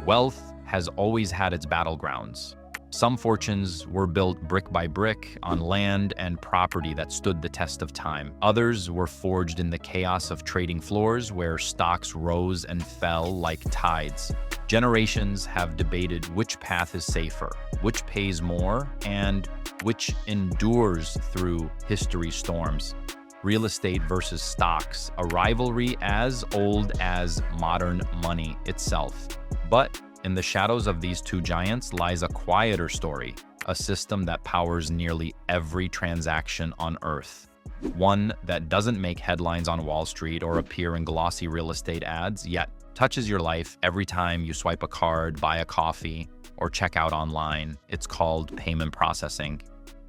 Wealth has always had its battlegrounds. Some fortunes were built brick by brick on land and property that stood the test of time. Others were forged in the chaos of trading floors where stocks rose and fell like tides. Generations have debated which path is safer, which pays more, and which endures through history's storms. Real estate versus stocks, a rivalry as old as modern money itself. But in the shadows of these two giants lies a quieter story, a system that powers nearly every transaction on Earth. One that doesn't make headlines on Wall Street or appear in glossy real estate ads, yet touches your life every time you swipe a card, buy a coffee, or check out online. It's called payment processing.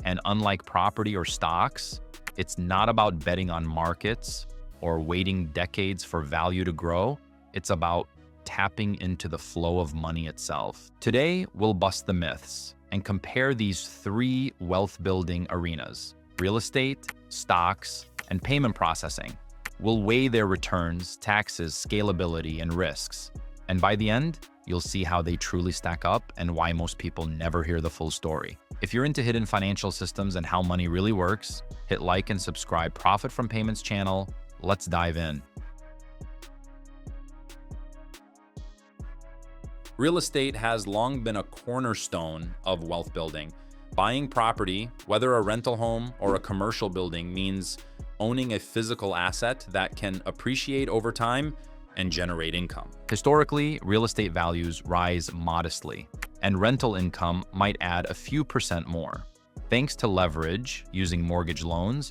And unlike property or stocks, it's not about betting on markets or waiting decades for value to grow. It's about tapping into the flow of money itself. Today, we'll bust the myths and compare these three wealth-building arenas: real estate, stocks, and payment processing. We'll weigh their returns, taxes, scalability, and risks. And by the end, you'll see how they truly stack up and why most people never hear the full story. If you're into hidden financial systems and how money really works, hit like and subscribe. Profit from Payments channel. Let's dive in. Real estate has long been a cornerstone of wealth building. Buying property, whether a rental home or a commercial building, means owning a physical asset that can appreciate over time and generate income. Historically, real estate values rise modestly, and rental income might add a few percent more. Thanks to leverage using mortgage loans,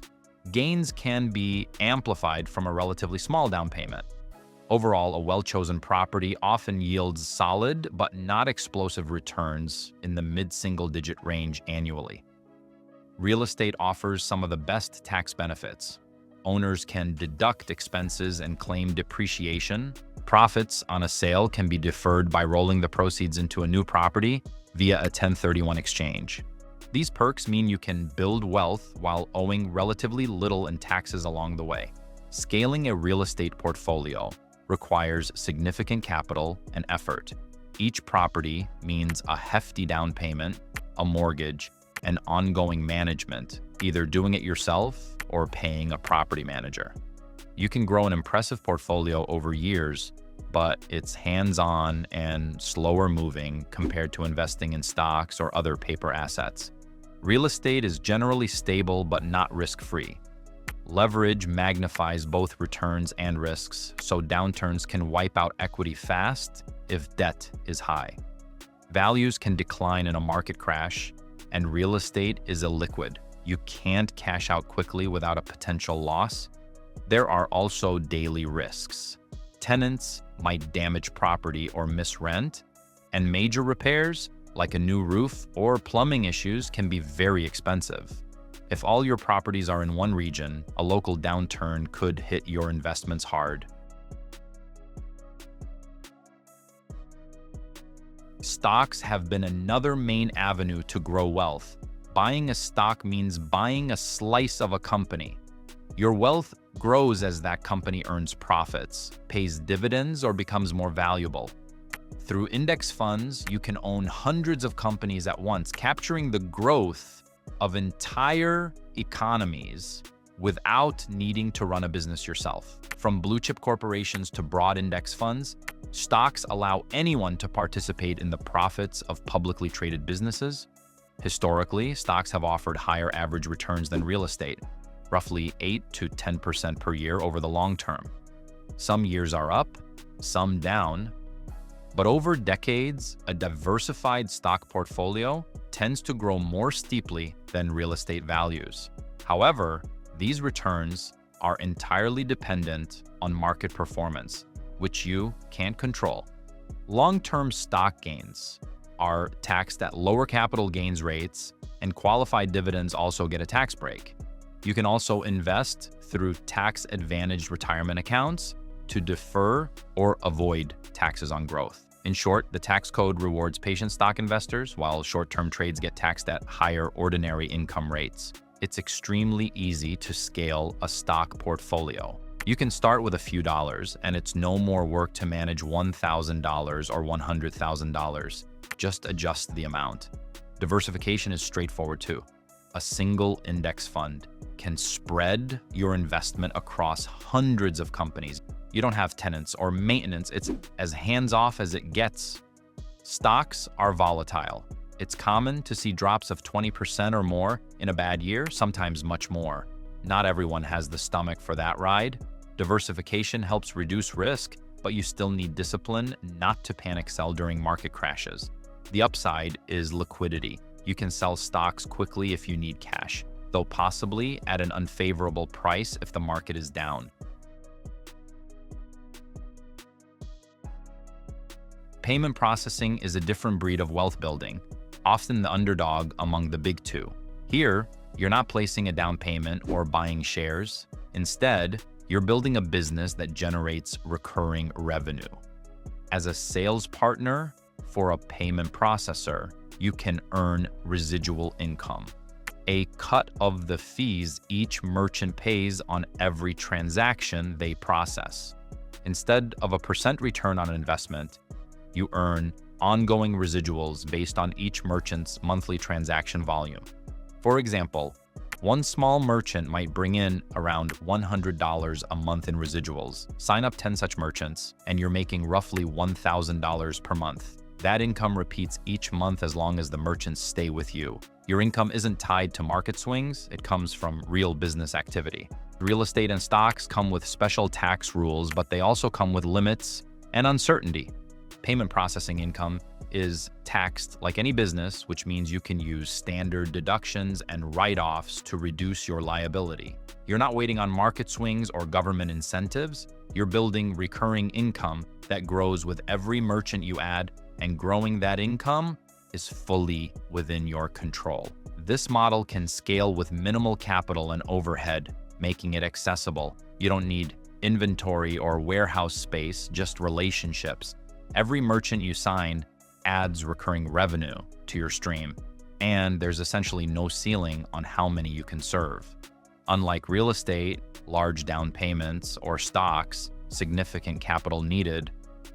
gains can be amplified from a relatively small down payment. Overall, a well-chosen property often yields solid but not explosive returns in the mid-single-digit range annually. Real estate offers some of the best tax benefits. Owners can deduct expenses and claim depreciation. Profits on a sale can be deferred by rolling the proceeds into a new property via a 1031 exchange. These perks mean you can build wealth while owing relatively little in taxes along the way. Scaling a real estate portfolio requires significant capital and effort. Each property means a hefty down payment, a mortgage, and ongoing management, either doing it yourself or paying a property manager. You can grow an impressive portfolio over years, but it's hands-on and slower moving compared to investing in stocks or other paper assets. Real estate is generally stable but not risk-free. Leverage magnifies both returns and risks, so downturns can wipe out equity fast if debt is high. Values can decline in a market crash, and real estate is illiquid. You can't cash out quickly without a potential loss. There are also daily risks. Tenants might damage property or miss rent, and major repairs, like a new roof or plumbing issues, can be very expensive. If all your properties are in one region, a local downturn could hit your investments hard. Stocks have been another main avenue to grow wealth. Buying a stock means buying a slice of a company. Your wealth grows as that company earns profits, pays dividends, or becomes more valuable. Through index funds, you can own hundreds of companies at once, capturing the growth of entire economies without needing to run a business yourself. From blue-chip corporations to broad index funds, stocks allow anyone to participate in the profits of publicly traded businesses. Historically, stocks have offered higher average returns than real estate, roughly 8 to 10% per year over the long term. Some years are up, some down, but over decades, a diversified stock portfolio tends to grow more steeply than real estate values. However, these returns are entirely dependent on market performance, which you can't control. Long-term stock gains are taxed at lower capital gains rates, and qualified dividends also get a tax break. You can also invest through tax-advantaged retirement accounts to defer or avoid taxes on growth. In short, the tax code rewards patient stock investors, while short-term trades get taxed at higher ordinary income rates. It's extremely easy to scale a stock portfolio. You can start with a few dollars, and it's no more work to manage $1,000 or $100,000. Just adjust the amount. Diversification is straightforward too. A single index fund can spread your investment across hundreds of companies. You don't have tenants or maintenance. It's as hands-off as it gets. Stocks are volatile. It's common to see drops of 20% or more in a bad year, sometimes much more. Not everyone has the stomach for that ride. Diversification helps reduce risk, but you still need discipline not to panic sell during market crashes. The upside is liquidity. You can sell stocks quickly if you need cash, though possibly at an unfavorable price if the market is down. Payment processing is a different breed of wealth building, often the underdog among the big two. Here, you're not placing a down payment or buying shares. Instead, you're building a business that generates recurring revenue. As a sales partner for a payment processor, you can earn residual income, a cut of the fees each merchant pays on every transaction they process. Instead of a % return on investment, you earn ongoing residuals based on each merchant's monthly transaction volume. For example, one small merchant might bring in around $100 a month in residuals. Sign up 10 such merchants, and you're making roughly $1,000 per month. That income repeats each month as long as the merchants stay with you. Your income isn't tied to market swings, it comes from real business activity. Real estate and stocks come with special tax rules, but they also come with limits and uncertainty. Payment processing income is taxed like any business, which means you can use standard deductions and write-offs to reduce your liability. You're not waiting on market swings or government incentives. You're building recurring income that grows with every merchant you add, and growing that income is fully within your control. This model can scale with minimal capital and overhead, making it accessible. You don't need inventory or warehouse space, just relationships. Every merchant you sign adds recurring revenue to your stream, and there's essentially no ceiling on how many you can serve. Unlike real estate, large down payments, or stocks, significant capital needed,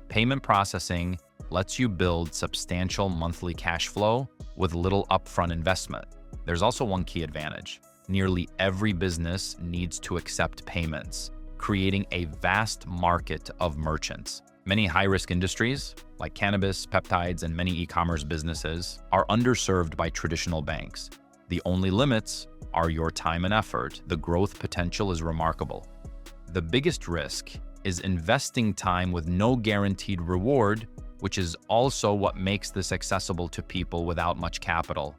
payment processing lets you build substantial monthly cash flow with little upfront investment. There's also one key advantage. Nearly every business needs to accept payments, creating a vast market of merchants. Many high-risk industries, like cannabis, peptides, and many e-commerce businesses, are underserved by traditional banks. The only limits are your time and effort. The growth potential is remarkable. The biggest risk is investing time with no guaranteed reward, which is also what makes this accessible to people without much capital.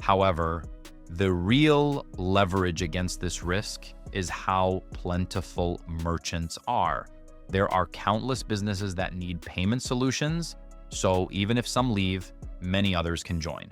However, the real leverage against this risk is how plentiful merchants are. There are countless businesses that need payment solutions, so even if some leave, many others can join.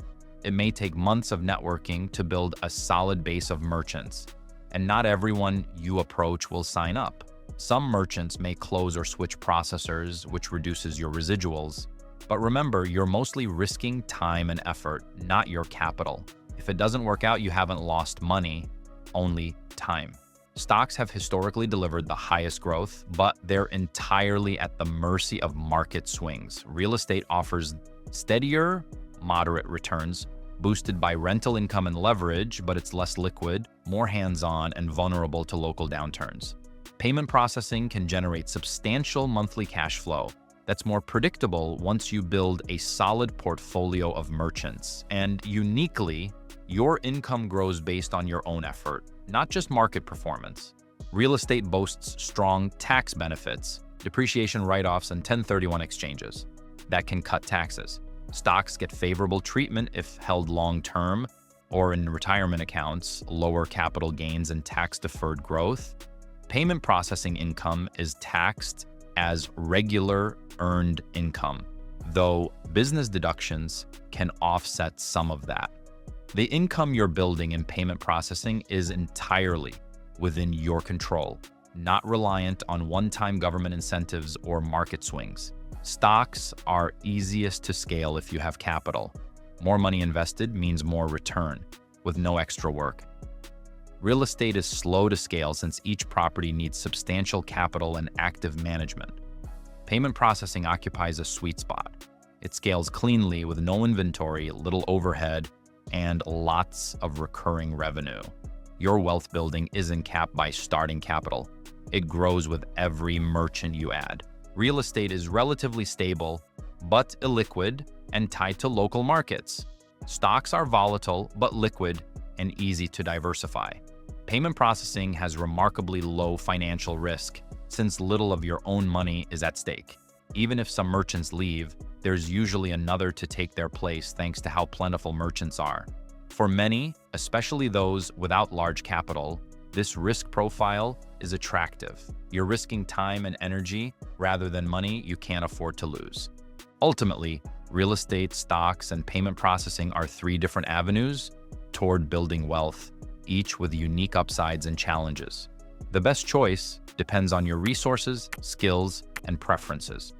It may take months of networking to build a solid base of merchants, and not everyone you approach will sign up. Some merchants may close or switch processors, which reduces your residuals. But remember, you're mostly risking time and effort, not your capital. If it doesn't work out, you haven't lost money, only time. Stocks have historically delivered the highest growth, but they're entirely at the mercy of market swings. Real estate offers steadier, moderate returns, boosted by rental income and leverage, but it's less liquid, more hands-on, and vulnerable to local downturns. Payment processing can generate substantial monthly cash flow that's more predictable once you build a solid portfolio of merchants. And uniquely, your income grows based on your own effort, not just market performance. Real estate boasts strong tax benefits, depreciation write-offs, and 1031 exchanges that can cut taxes. Stocks get favorable treatment if held long-term, or in retirement accounts, lower capital gains and tax-deferred growth. Payment processing income is taxed as regular earned income, though business deductions can offset some of that. The income you're building in payment processing is entirely within your control, not reliant on one-time government incentives or market swings. Stocks are easiest to scale if you have capital. More money invested means more return, with no extra work. Real estate is slow to scale since each property needs substantial capital and active management. Payment processing occupies a sweet spot. It scales cleanly with no inventory, little overhead, and lots of recurring revenue. Your wealth building isn't capped by starting capital. It grows with every merchant you add. Real estate is relatively stable, but illiquid and tied to local markets. Stocks are volatile, but liquid and easy to diversify. Payment processing has remarkably low financial risk since little of your own money is at stake. Even if some merchants leave, there's usually another to take their place thanks to how plentiful merchants are. For many, especially those without large capital, this risk profile is attractive. You're risking time and energy rather than money you can't afford to lose. Ultimately, real estate, stocks, and payment processing are three different avenues toward building wealth, each with unique upsides and challenges. The best choice depends on your resources, skills, and preferences.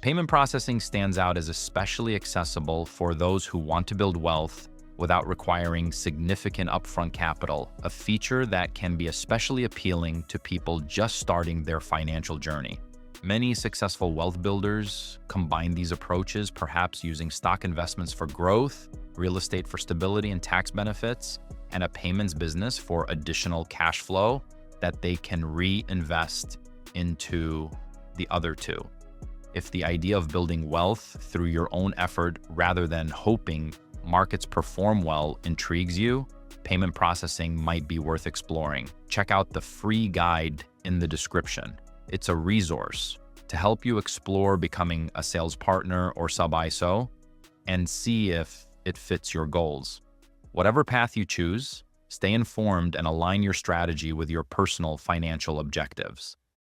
Payment processing stands out as especially accessible for those who want to build wealth without requiring significant upfront capital, a feature that can be especially appealing to people just starting their financial journey. Many successful wealth builders combine these approaches, perhaps using stock investments for growth, real estate for stability and tax benefits, and a payments business for additional cash flow that they can reinvest into the other two. If the idea of building wealth through your own effort rather than hoping markets perform well intrigues you, payment processing might be worth exploring. Check out the free guide in the description. It's a resource to help you explore becoming a sales partner or sub-ISO and see if it fits your goals. Whatever path you choose, stay informed and align your strategy with your personal financial objectives.